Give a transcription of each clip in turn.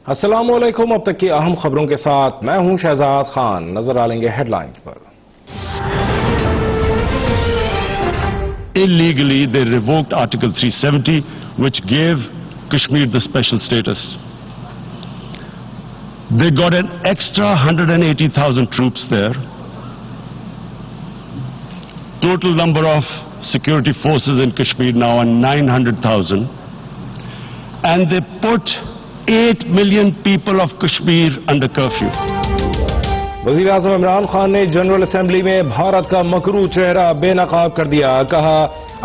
السلام علیکم. اب تک کی اہم خبروں کے ساتھ میں ہوں شہزاد خان. نظر ڈالیں گے ہیڈ لائنز پر. Illegally, they revoked Article 370, which gave Kashmir the special status. They got an extra 180,000 troops there. Total number of security forces in Kashmir now are 900,000. And they put 8 million people of Kashmir under curfew. وزیر اعظم عمران خان نے general assembly میں بھارت کا مکروہ چہرہ بے نقاب کر دیا. کہا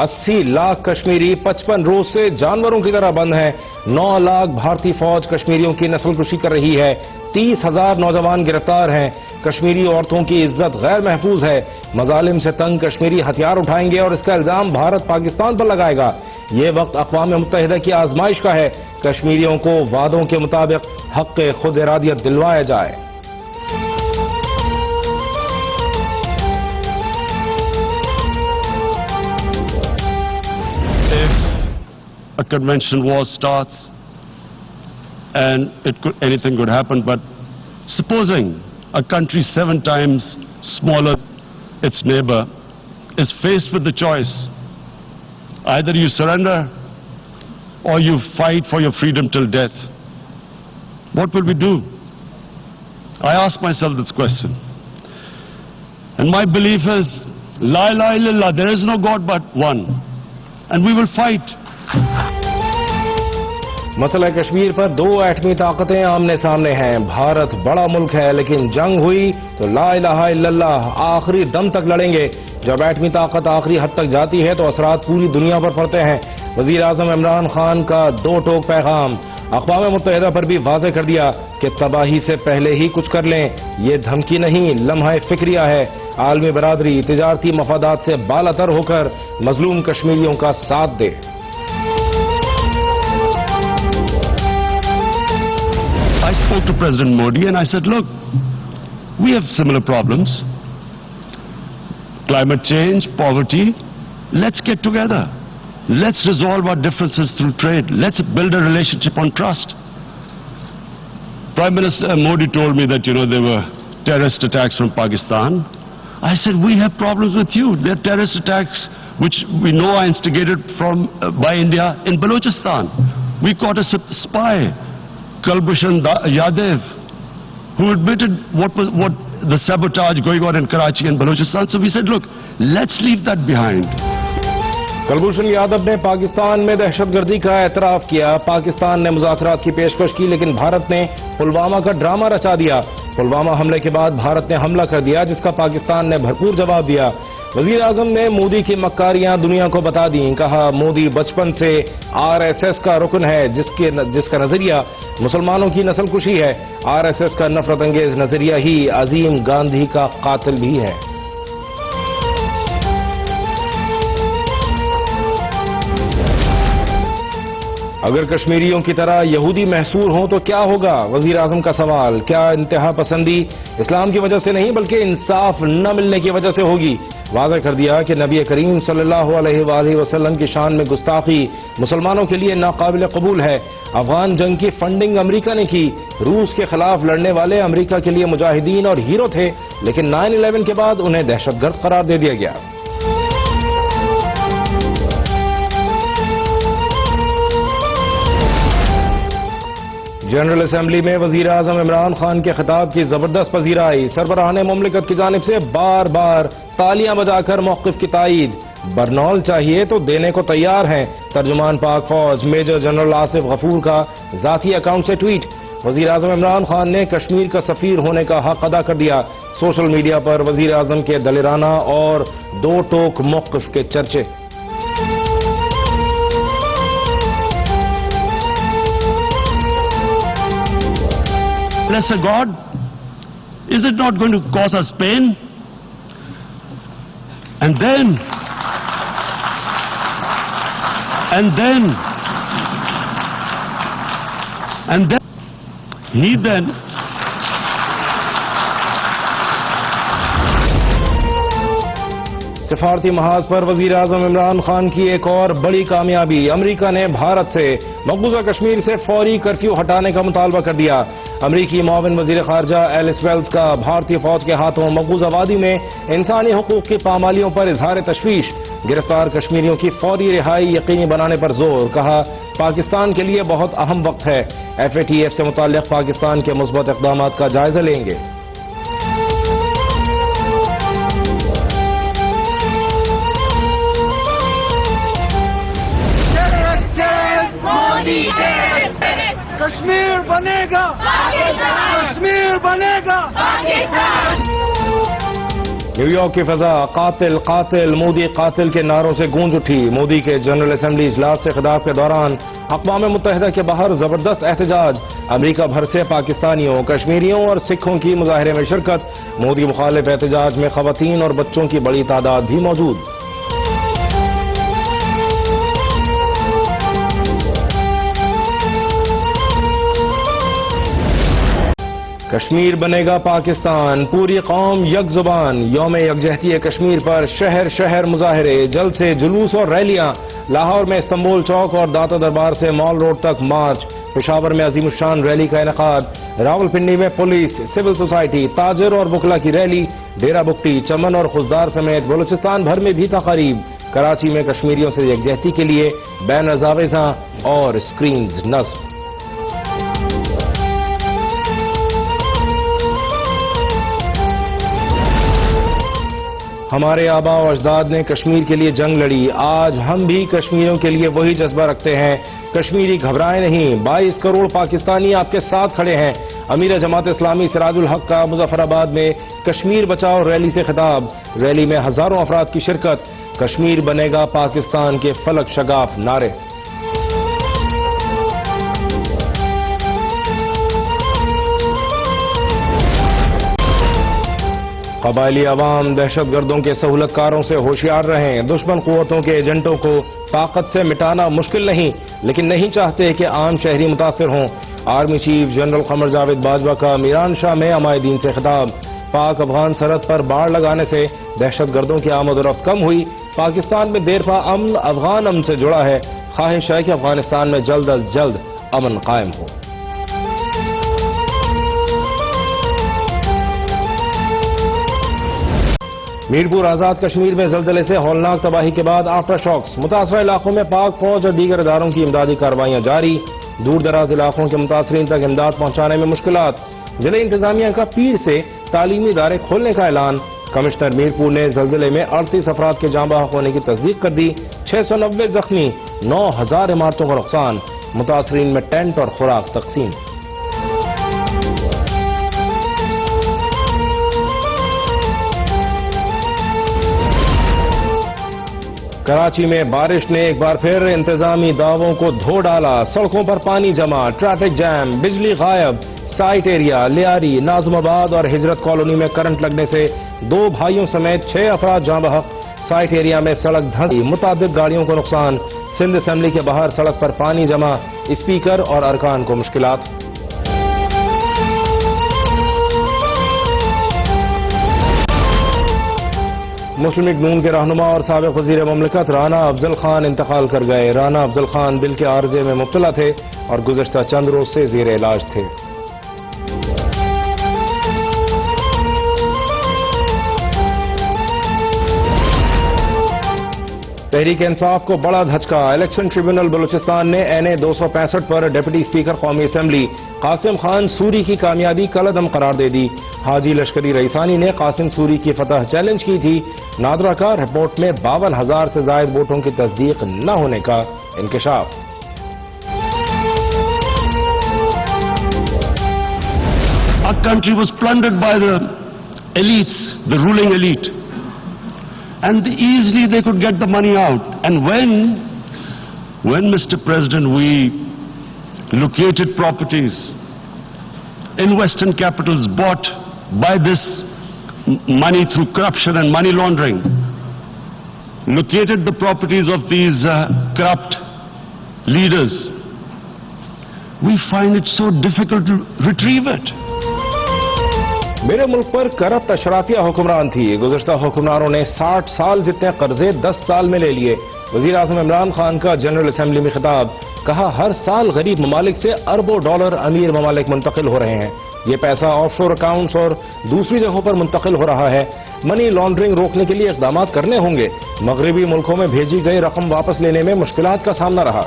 80 لاکھ کشمیری 55 روز سے جانوروں کی طرح بند ہیں. 9 لاکھ بھارتی فوج کشمیریوں کی نسل کشی کر رہی ہے. 30,000 نوجوان گرفتار ہیں. کشمیری عورتوں کی عزت غیر محفوظ ہے. مظالم سے تنگ کشمیری ہتھیار اٹھائیں گے اور اس کا الزام بھارت پاکستان پر لگائے گا. یہ وقت اقوام متحدہ کی آزمائش کا ہے. کشمیریوں کو وعدوں کے مطابق حق خود ارادیت دلوایا جائے. A conventional war starts and anything could happen, but supposing a country 7 times smaller its neighbor is faced with the choice, either you surrender or you fight for your freedom till death, what will we do? I ask myself this question, and my belief is La ilaha illallah, there is no God but one, and we will fight. مسئلہ کشمیر پر 2 ایٹمی طاقتیں آمنے سامنے ہیں. بھارت بڑا ملک ہے لیکن جنگ ہوئی تو لا الہ الا اللہ آخری دم تک لڑیں گے. جب ایٹمی طاقت آخری حد تک جاتی ہے تو اثرات پوری دنیا پر پڑتے ہیں. وزیر اعظم عمران خان کا 2 ٹوک پیغام. اقوام متحدہ پر بھی واضح کر دیا کہ تباہی سے پہلے ہی کچھ کر لیں. یہ دھمکی نہیں، لمحہ فکریہ ہے. عالمی برادری تجارتی مفادات سے بالاتر ہو کر مظلوم کشمیریوں کا ساتھ دے. I spoke to President Modi and I said, look, we have similar problems. Climate change, poverty. Let's get together. Let's resolve our differences through trade. Let's build a relationship on trust. Prime Minister Modi told me that, there were terrorist attacks from Pakistan. I said, we have problems with you. There are terrorist attacks which we know are instigated by India in Balochistan. We caught a spy, Kulbhushan Yadav, who admitted what the sabotage going on in Karachi and Balochistan. So we said, look, let's leave that behind. Kulbhushan Yadav نے پاکستان میں دہشت گردی کا اعتراف کیا. پاکستان نے مذاکرات کی پیشکش کی لیکن بھارت نے پلوامہ کا ڈرامہ رچا دیا. پلوامہ حملے کے بعد بھارت نے حملہ کر دیا جس کا پاکستان نے بھرپور جواب دیا. وزیر اعظم نے مودی کی مکاریاں دنیا کو بتا دیں. کہا مودی بچپن سے RSS کا رکن ہے جس کا نظریہ مسلمانوں کی نسل کشی ہے. RSS کا نفرت انگیز نظریہ ہی عظیم گاندھی کا قاتل بھی ہے. اگر کشمیریوں کی طرح یہودی محصور ہوں تو کیا ہوگا؟ وزیر اعظم کا سوال. کیا انتہا پسندی اسلام کی وجہ سے نہیں بلکہ انصاف نہ ملنے کی وجہ سے ہوگی؟ واضح کر دیا کہ نبی کریم صلی اللہ علیہ وآلہ وسلم کی شان میں گستاخی مسلمانوں کے لیے ناقابل قبول ہے. افغان جنگ کی فنڈنگ امریکہ نے کی. روس کے خلاف لڑنے والے امریکہ کے لیے مجاہدین اور ہیرو تھے لیکن 9/11 کے بعد انہیں دہشت گرد قرار دے دیا گیا. جنرل اسمبلی میں وزیر اعظم عمران خان کے خطاب کی زبردست پذیرائی. سربراہان مملکت کی جانب سے بار بار تالیاں بجا کر موقف کی تائید. برنول چاہیے تو دینے کو تیار ہیں. ترجمان پاک فوج میجر جنرل آصف غفور کا ذاتی اکاؤنٹ سے ٹویٹ. وزیر اعظم عمران خان نے کشمیر کا سفیر ہونے کا حق ادا کر دیا. سوشل میڈیا پر وزیر اعظم کے دلیرانہ اور 2 ٹوک موقف کے چرچے. Blessed God, is it not going to cause us pain? And then he then سفارتی محاذ پر وزیر اعظم عمران خان کی ایک اور بڑی کامیابی، امریکہ نے بھارت سے مقبوضہ کشمیر سے فوری کرفیو ہٹانے کا مطالبہ کر دیا۔ امریکی معاون وزیر خارجہ ایلس ویلز کا بھارتی فوج کے ہاتھوں مقبوضہ وادی میں انسانی حقوق کی پامالیوں پر اظہار تشویش، گرفتار کشمیریوں کی فوری رہائی یقینی بنانے پر زور، کہا پاکستان کے لیے بہت اہم وقت ہے، FATF سے متعلق پاکستان کے مثبت اقدامات کا جائزہ لیں گے۔ کشمیر بنے گا، کشمیر بنے گا۔ نیو یارک کی فضا قاتل قاتل مودی قاتل کے نعروں سے گونج اٹھی۔ مودی کے جنرل اسمبلی اجلاس سے خطاب کے دوران اقوام متحدہ کے باہر زبردست احتجاج، امریکہ بھر سے پاکستانیوں، کشمیریوں اور سکھوں کی مظاہرے میں شرکت۔ مودی مخالف احتجاج میں خواتین اور بچوں کی بڑی تعداد بھی موجود۔ کشمیر بنے گا پاکستان، پوری قوم یک زبان، یوم یکجہتی کشمیر پر شہر شہر مظاہرے، جلد سے جلوس اور ریلیاں، لاہور میں استنبول چوک اور داتا دربار سے مال روڈ تک مارچ، پشاور میں عظیم الشان ریلی کا انعقاد، راولپنڈی میں پولیس، سول سوسائٹی، تاجر اور وکلا کی ریلی، ڈیرہ بگٹی، چمن اور خضدار سمیت بلوچستان بھر میں بھی تقاریب، کراچی میں کشمیریوں سے یکجہتی کے لیے بینرز آویزاں اور اسکرینز نصب۔ ہمارے آباء و اجداد نے کشمیر کے لیے جنگ لڑی، آج ہم بھی کشمیریوں کے لیے وہی جذبہ رکھتے ہیں، کشمیری گھبرائے نہیں، 22 کروڑ پاکستانی آپ کے ساتھ کھڑے ہیں۔ امیر جماعت اسلامی سراج الحق کا مظفر آباد میں کشمیر بچاؤ ریلی سے خطاب، ریلی میں ہزاروں افراد کی شرکت، کشمیر بنے گا پاکستان کے فلک شگاف نعرے۔ قبائلی عوام دہشت گردوں کے سہولت کاروں سے ہوشیار رہیں، دشمن قوتوں کے ایجنٹوں کو طاقت سے مٹانا مشکل نہیں، لیکن نہیں چاہتے کہ عام شہری متاثر ہوں۔ Army chief general Qamar Javed Bajwa کا میران شاہ میں عمائدین سے خطاب، پاک افغان سرحد پر باڑ لگانے سے دہشت گردوں کی آمد و رفت کم ہوئی، پاکستان میں دیر پا امن افغان امن سے جڑا ہے، خواہش ہے کہ افغانستان میں جلد از جلد امن قائم ہو۔ میرپور آزاد کشمیر میں زلزلے سے ہولناک تباہی کے بعد آفٹر شاکس، متاثرہ علاقوں میں پاک فوج اور دیگر اداروں کی امدادی کارروائیاں جاری، دور دراز علاقوں کے متاثرین تک امداد پہنچانے میں مشکلات، ضلع انتظامیہ کا پیر سے تعلیمی ادارے کھولنے کا اعلان، کمشنر میرپور نے زلزلے میں 38 افراد کے جاں بحق ہونے کی تصدیق کر دی، 690 زخمی، 9000 عمارتوں کا نقصان، متاثرین میں ٹینٹ اور خوراک تقسیم۔ کراچی میں بارش نے ایک بار پھر انتظامی دعووں کو دھو ڈالا، سڑکوں پر پانی جمع، ٹریفک جام، بجلی غائب، سائٹ ایریا، لیاری، ناظم آباد اور ہجرت کالونی میں کرنٹ لگنے سے 2 بھائیوں سمیت 6 افراد جاں بحق، سائٹ ایریا میں سڑک دھنسی، متعدد گاڑیوں کو نقصان، سندھ اسمبلی کے باہر سڑک پر پانی جمع، اسپیکر اور ارکان کو مشکلات۔ مسلم لیگ نون کے رہنما اور سابق وزیر مملکت رانا افضل خان انتقال کر گئے۔ رانا افضل خان دل کے عارضے میں مبتلا تھے اور گزشتہ چند روز سے زیر علاج تھے۔ تحریک انصاف کو بڑا دھچکا، الیکشن ٹریبیونل بلوچستان نے NA 265 پر ڈپٹی اسپیکر قومی اسمبلی قاسم خان سوری کی کامیابی کالعدم قرار دے دی۔ حاجی لشکری رئیسانی نے قاسم سوری کی فتح چیلنج کی تھی۔ نادرا کا رپورٹ میں 52,000 سے زائد ووٹوں کی تصدیق نہ ہونے کا انکشاف۔ Our country was plundered by the elites, the ruling elite. And easily they could get the money out. And when Mr. President, we located properties in Western capitals bought by this money through corruption and money laundering, located the properties of these corrupt leaders, we find it so difficult to retrieve it. میرے ملک پر corrupt اشرافیہ حکمران تھی. گزشتہ حکمرانوں نے 60 سال جتنے قرضے 10 سال میں لے لیے. وزیر اعظم عمران خان کا جنرل اسمبلی میں خطاب. کہا ہر سال غریب ممالک سے اربوں ڈالر امیر ممالک منتقل ہو رہے ہیں. یہ پیسہ آف شور اکاؤنٹس اور دوسری جگہوں پر منتقل ہو رہا ہے. منی لانڈرنگ روکنے کے لیے اقدامات کرنے ہوں گے. مغربی ملکوں میں بھیجی گئی رقم واپس لینے میں مشکلات کا سامنا رہا.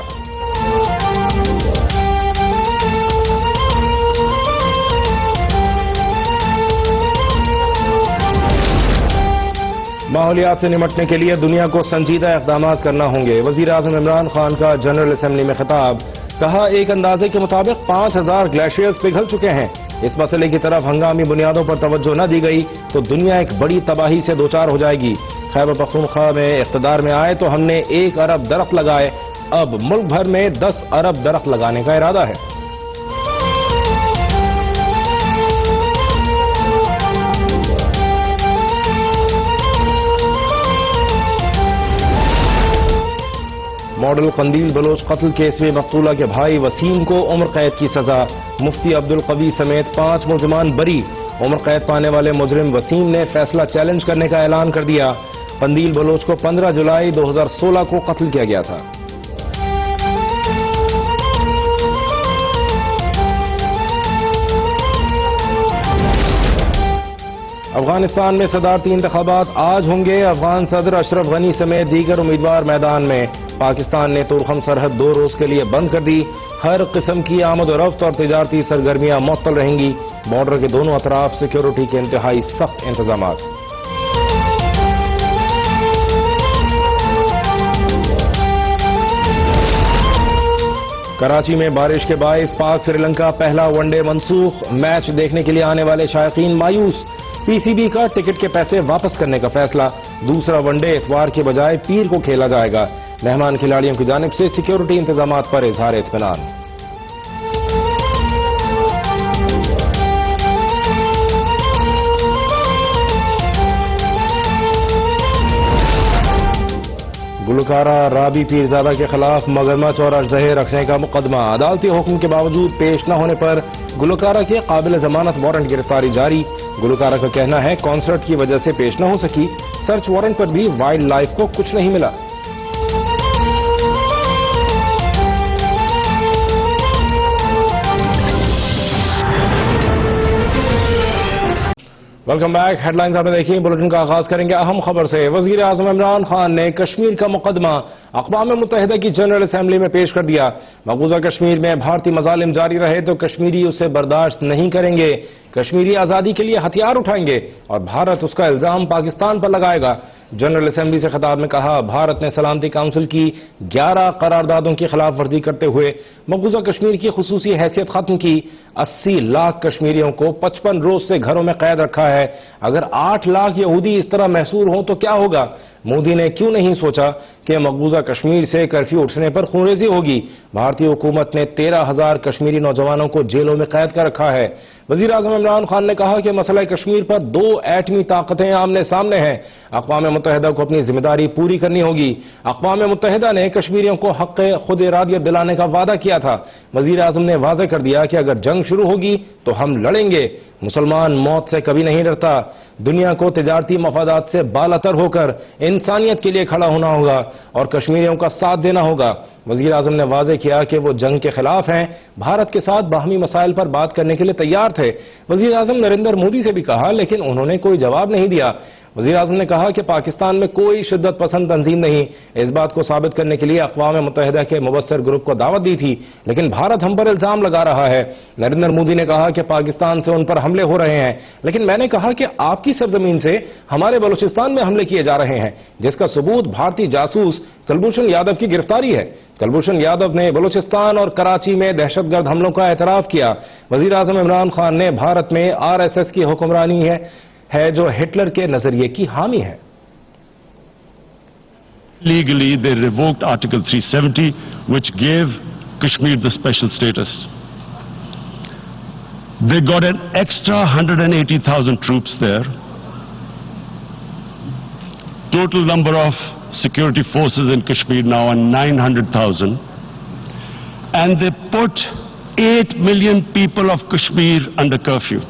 ماحولیات سے نمٹنے کے لیے دنیا کو سنجیدہ اقدامات کرنا ہوں گے. وزیر اعظم عمران خان کا جنرل اسمبلی میں خطاب. کہا ایک اندازے کے مطابق 5000 گلیشیئرز پگھل چکے ہیں. اس مسئلے کی طرف ہنگامی بنیادوں پر توجہ نہ دی گئی تو دنیا ایک بڑی تباہی سے دوچار ہو جائے گی. خیبر پختونخوا میں اقتدار میں آئے تو ہم نے 1 ارب درخت لگائے. اب ملک بھر میں 10 ارب درخت لگانے کا ارادہ ہے. ماڈل قندیل بلوچ قتل کیس میں مقتولہ کے بھائی وسیم کو عمر قید کی سزا. مفتی عبدالقوی سمیت 5 ملزمان بری. عمر قید پانے والے مجرم وسیم نے فیصلہ چیلنج کرنے کا اعلان کر دیا. قندیل بلوچ کو 15 جولائی 2016 کو قتل کیا گیا تھا. افغانستان میں صدارتی انتخابات آج ہوں گے. افغان صدر اشرف غنی سمیت دیگر امیدوار میدان میں. پاکستان نے تورخم سرحد 2 روز کے لیے بند کر دی. ہر قسم کی آمد و رفت اور تجارتی سرگرمیاں معطل رہیں گی. بارڈر کے دونوں اطراف سیکیورٹی کے انتہائی سخت انتظامات. کراچی میں بارش کے باعث پاک سری لنکا پہلا ون ڈے منسوخ. میچ دیکھنے کے لیے آنے والے شائقین مایوس. پی سی بی کا ٹکٹ کے پیسے واپس کرنے کا فیصلہ. دوسرا ون ڈے اتوار کے بجائے پیر کو کھیلا جائے گا. مہمان کھلاڑیوں کی جانب سے سیکیورٹی انتظامات پر اظہار اطمینان. گلوکارہ رابی پیرزادہ کے خلاف مگرمچھ اور اژدہے رکھنے کا مقدمہ. عدالتی حکم کے باوجود پیش نہ ہونے پر گلوکارہ کے قابل ضمانت وارنٹ گرفتاری جاری. گلوکارہ کا کہنا ہے کانسرٹ کی وجہ سے پیش نہ ہو سکی. سرچ وارنٹ پر بھی وائلڈ لائف کو کچھ نہیں ملا. Welcome back. ہیڈ لائنز آپ نے دیکھی. بلیٹن کا آغاز کریں گے اہم خبر سے. وزیر اعظم عمران خان نے کشمیر کا مقدمہ اقوام متحدہ کی جنرل اسمبلی میں پیش کر دیا. مقبوضہ کشمیر میں بھارتی مظالم جاری رہے تو کشمیری اسے برداشت نہیں کریں گے. کشمیری آزادی کے لیے ہتھیار اٹھائیں گے اور بھارت اس کا الزام پاکستان پر لگائے گا. جنرل اسمبلی سے خطاب میں کہا بھارت نے سلامتی کونسل کی 11 قراردادوں کی خلاف ورزی کرتے ہوئے مقبوضہ کشمیر کی خصوصی حیثیت ختم کی. 80 لاکھ کشمیریوں کو 55 روز سے گھروں میں قید رکھا ہے. اگر 8 لاکھ یہودی اس طرح محصور ہوں تو کیا ہوگا؟ مودی نے کیوں نہیں سوچا کہ مقبوضہ کشمیر سے کرفیو اٹھنے پر خونریزی ہوگی؟ بھارتی حکومت نے 13,000 کشمیری نوجوانوں کو جیلوں میں قید کر رکھا ہے. وزیر اعظم عمران خان نے کہا کہ مسئلہ کشمیر پر 2 ایٹمی طاقتیں آمنے سامنے ہیں. اقوام متحدہ کو اپنی ذمہ داری پوری کرنی ہوگی. اقوام متحدہ نے کشمیریوں کو حق خود ارادیت دلانے کا وعدہ کیا تھا. وزیر اعظم نے واضح کر دیا کہ اگر جنگ شروع ہوگی تو ہم لڑیں گے. مسلمان موت سے کبھی نہیں ڈرتا. دنیا کو تجارتی مفادات سے بالاتر ہو کر انسانیت کے لیے کھڑا ہونا ہوگا اور کشمیریوں کا ساتھ دینا ہوگا. وزیر اعظم نے واضح کیا کہ وہ جنگ کے خلاف ہیں. بھارت کے ساتھ باہمی مسائل پر بات کرنے کے لیے تیار تھے. وزیر اعظم نریندر مودی سے بھی کہا لیکن انہوں نے کوئی جواب نہیں دیا. وزیر اعظم نے کہا کہ پاکستان میں کوئی شدت پسند تنظیم نہیں. اس بات کو ثابت کرنے کے لیے اقوام متحدہ کے مبصر گروپ کو دعوت دی تھی لیکن بھارت ہم پر الزام لگا رہا ہے. نریندر مودی نے کہا کہ پاکستان سے ان پر حملے ہو رہے ہیں لیکن میں نے کہا کہ آپ کی سرزمین سے ہمارے بلوچستان میں حملے کیے جا رہے ہیں جس کا ثبوت بھارتی جاسوس کلبھوشن یادو کی گرفتاری ہے. کلبھوشن یادو نے بلوچستان اور کراچی میں دہشت گرد حملوں کا اعتراف کیا. وزیر اعظم عمران خان نے بھارت میں RSS کی حکمرانی ہے جو ہٹلر کے نظریے کی حامی ہے. Legally, they revoked Article 370, which gave Kashmir the special status. They got an extra 180,000 troops there. Total number of security forces in Kashmir now are 900,000. And they put 8 million people of Kashmir under curfew.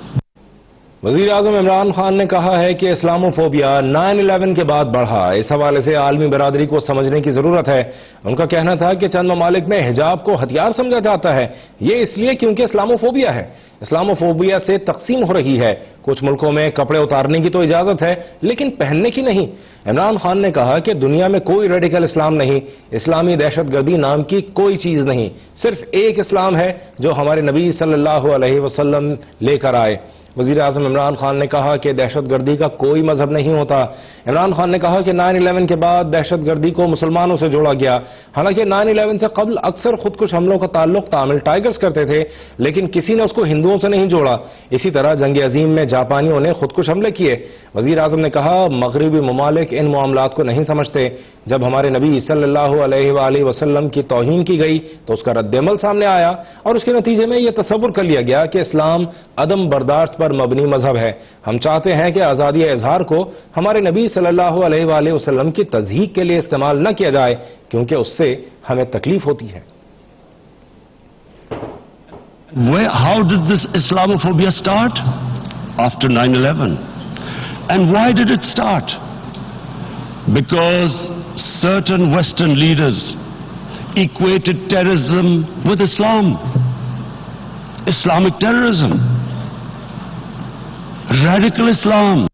وزیر اعظم عمران خان نے کہا ہے کہ Islamophobia 9/11 کے بعد بڑھا، اس حوالے سے عالمی برادری کو سمجھنے کی ضرورت ہے۔ ان کا کہنا تھا کہ چند ممالک میں حجاب کو ہتھیار سمجھا جاتا ہے، یہ اس لیے کیونکہ اسلاموفوبیا ہے۔ اسلاموفوبیا سے تقسیم ہو رہی ہے، کچھ ملکوں میں کپڑے اتارنے کی تو اجازت ہے لیکن پہننے کی نہیں۔ عمران خان نے کہا کہ دنیا میں کوئی ریڈیکل اسلام نہیں، اسلامی دہشت گردی نام کی کوئی چیز نہیں، صرف ایک اسلام ہے جو ہمارے نبی صلی اللہ علیہ وسلم لے کر آئے۔ وزیر اعظم عمران خان نے کہا کہ دہشت گردی کا کوئی مذہب نہیں ہوتا۔ عمران خان نے کہا کہ 9/11 کے بعد دہشت گردی کو مسلمانوں سے جوڑا گیا، حالانکہ 9/11 سے قبل اکثر خودکش حملوں کا تعلق تامل ٹائیگرز کرتے تھے لیکن کسی نے اس کو ہندوؤں سے نہیں جوڑا۔ اسی طرح جنگ عظیم میں جاپانیوں نے خودکش حملے کیے۔ وزیر اعظم نے کہا مغربی ممالک ان معاملات کو نہیں سمجھتے، جب ہمارے نبی صلی اللہ علیہ وآلہ وسلم کی توہین کی گئی تو اس کا رد عمل سامنے آیا اور اس کے نتیجے میں یہ تصور کر لیا گیا کہ اسلام عدم برداشت پر مبنی مذہب ہے۔ ہم چاہتے ہیں کہ آزادی اظہار کو ہمارے نبی صلی اللہ علیہ وآلہ وسلم کی تضحیق کے لیے استعمال نہ کیا جائے کیونکہ اس سے ہمیں تکلیف ہوتی ہے۔ How did this Islamophobia start? After 9/11. And why did it start? Because certain Western leaders equated terrorism with Islam. Islamic terrorism. Radical Islam.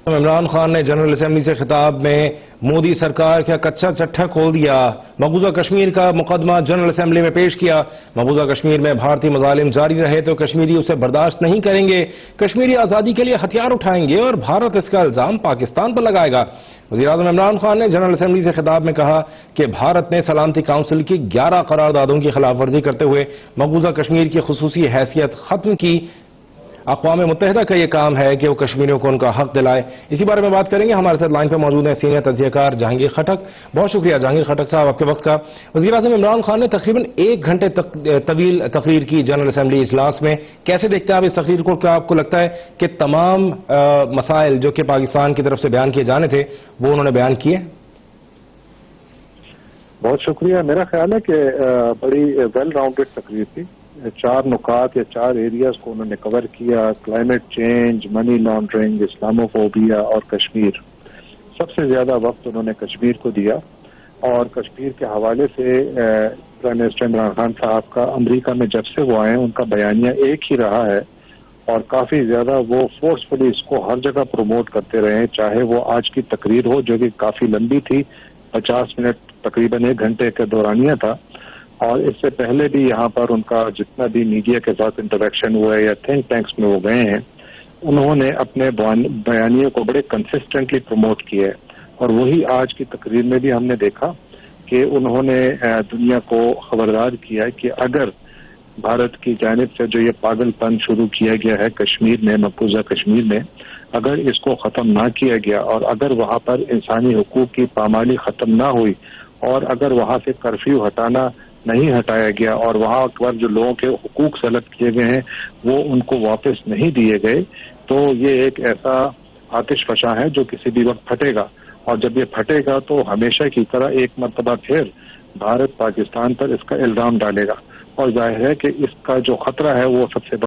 Imran Khan نے جنرل اسمبلی سے خطاب میں مودی سرکار کا کچا چٹھا کھول دیا، مقبوضہ کشمیر کا مقدمہ جنرل اسمبلی میں پیش کیا۔ مقبوضہ کشمیر میں بھارتی مظالم جاری رہے تو کشمیری اسے برداشت نہیں کریں گے، کشمیری آزادی کے لیے ہتھیار اٹھائیں گے اور بھارت اس کا الزام پاکستان پر لگائے گا۔ وزیر اعظم عمران خان نے جنرل اسمبلی سے خطاب میں کہا کہ بھارت نے سلامتی کونسل کی 11 قراردادوں کی خلاف ورزی کرتے ہوئے مقبوضہ کشمیر کی خصوصی حیثیت ختم کی۔ اقوام متحدہ کا یہ کام ہے کہ وہ کشمیریوں کو ان کا حق دلائے۔ اسی بارے میں بات کریں گے، ہمارے ساتھ لائن پہ موجود ہیں سینئر تجزیہ کار جہانگیر خٹک۔ بہت شکریہ جہانگیر خٹک صاحب آپ کے وقت کا۔ وزیر اعظم عمران خان نے تقریباً 1 گھنٹے طویل تقریر کی جنرل اسمبلی اجلاس میں، کیسے دیکھتے ہیں آپ اس تقریر کو؟ کیا آپ کو لگتا ہے کہ تمام مسائل جو کہ پاکستان کی طرف سے بیان کیے جانے تھے وہ انہوں نے بیان کیے؟ بہت شکریہ۔ میرا خیال ہے کہ بڑی ویل راؤنڈڈ تقریر تھی، 4 نکات یا 4 ایریاز کو انہوں نے کور کیا: climate change, money laundering, Islamophobia اور کشمیر۔ سب سے زیادہ وقت انہوں نے کشمیر کو دیا اور کشمیر کے حوالے سے پرائم منسٹر عمران خان صاحب کا امریکہ میں جب سے وہ آئے ان کا بیانیہ ایک ہی رہا ہے اور کافی زیادہ وہ فورسفلی اس کو ہر جگہ پروموٹ کرتے رہے، چاہے وہ آج کی تقریر ہو جو کہ کافی لمبی تھی، 50 منٹ تقریباً 1 گھنٹے کا دورانیہ تھا، اور اس سے پہلے بھی یہاں پر ان کا جتنا بھی میڈیا کے ساتھ انٹریکشن ہوا ہے یا تھنک ٹینکس میں وہ گئے ہیں، انہوں نے اپنے بیانیے کو بڑے کنسسٹنٹلی پروموٹ کیا ہے، اور وہی آج کی تقریر میں بھی ہم نے دیکھا کہ انہوں نے دنیا کو خبردار کیا کہ اگر بھارت کی جانب سے جو یہ پاگل پن شروع کیا گیا ہے کشمیر میں، مقبوضہ کشمیر میں، اگر اس کو ختم نہ کیا گیا اور اگر وہاں پر انسانی حقوق کی پامالی ختم نہ ہوئی اور اگر وہاں سے کرفیو ہٹانا نہیں ہٹایا گیا اور وہاں پر جو لوگوں کے حقوق سلب کیے گئے ہیں وہ ان کو واپس نہیں دیے گئے، تو یہ ایک ایسا آتش فشاں ہے جو کسی بھی وقت پھٹے گا، اور جب یہ پھٹے گا تو ہمیشہ کی طرح ایک مرتبہ پھر بھارت پاکستان پر اس کا الزام ڈالے گا، اور ظاہر ہے کہ اس کا جو خطرہ ہے وہ سب سے